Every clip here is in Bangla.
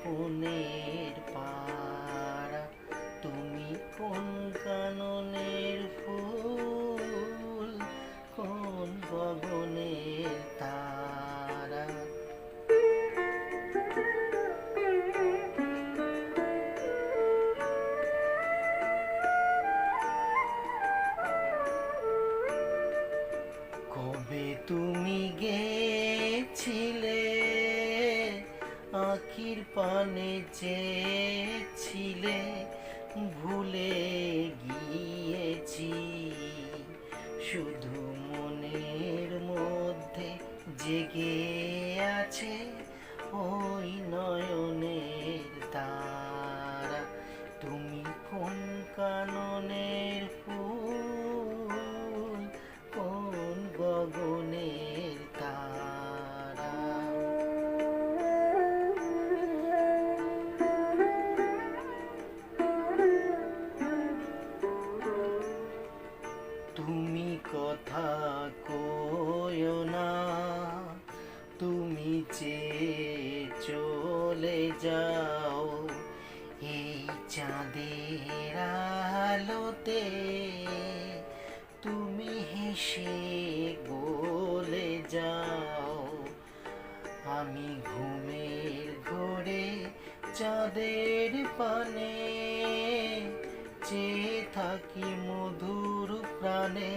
স্বপনের পাড়া, তুমি কোন কাননের ফুল, কোন গগনের তারা। কবে তুমি গেছিলে, আখির পানে চেয়েছিলে, ভুলে গিয়েছি। শুধু মনের মধ্যে জেগে আছে ওই নয়নের তারা। তুমি কোন কাননের ফুল, কোন গগনের তারা। তুমি কথা কইও না, তুমি চেয়ে চলে যাও এই চাঁদের আলোতে। তুমি হেসে বলে যাও, আমি ঘুমের ঘোরে চাঁদের পানে চেয়ে থাকি মধুর প্রাণে।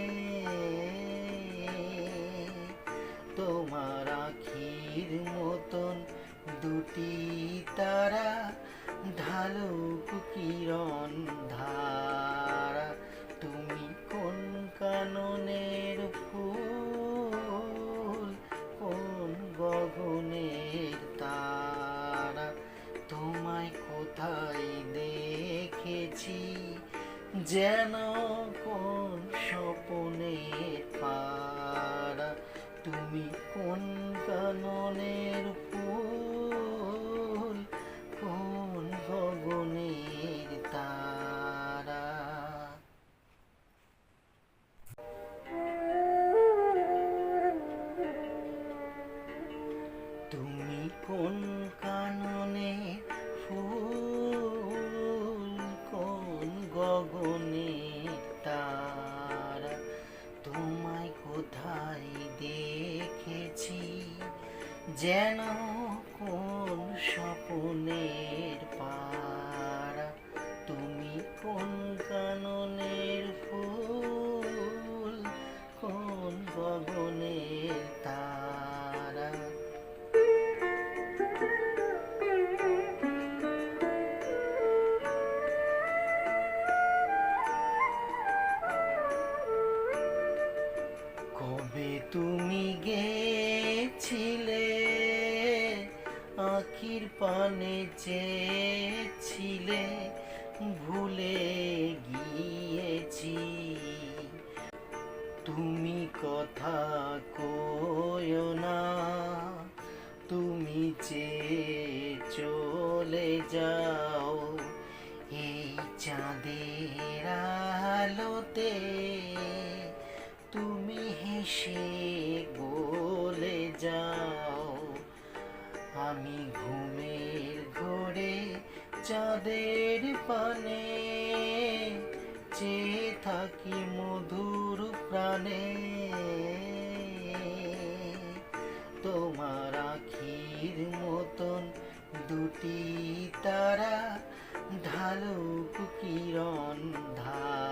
তোমার আখির মতন দুটি তারা, ঢালুক কিরণ ধারা। তুমি কোন কাননের ফুল, কোন গগনের তারা। তোমায় কোথায় দেখেছি যেন কোন স্বপনের পাড়া। তুমি কোন কাননের ফুল, কোন গগনের তারা। তুমি কোন কাননের ফুল, কোন গগনের তারা। তোমায় কোথায় দেখেছি যেন কোন স্বপনের পাড়া। তুমি কোন কাননের ফুল, কোন গগনের তারা। কবে তুমি গেছিলে, আখির পানে চেয়েছিলে, ভুলে গিয়েছি। তুমি কথা কইও না, তুমি চেয়ে চলে যাও এই চাঁদের আলোতে। তুমি হেসে বলে যাও, আমি ঘুমের ঘোরে চাঁদের পানে চেয়ে থাকি মধুর প্রাণে। তোমার আখির মতন দুটি তারা, ঢালুক কিরণ ধারা।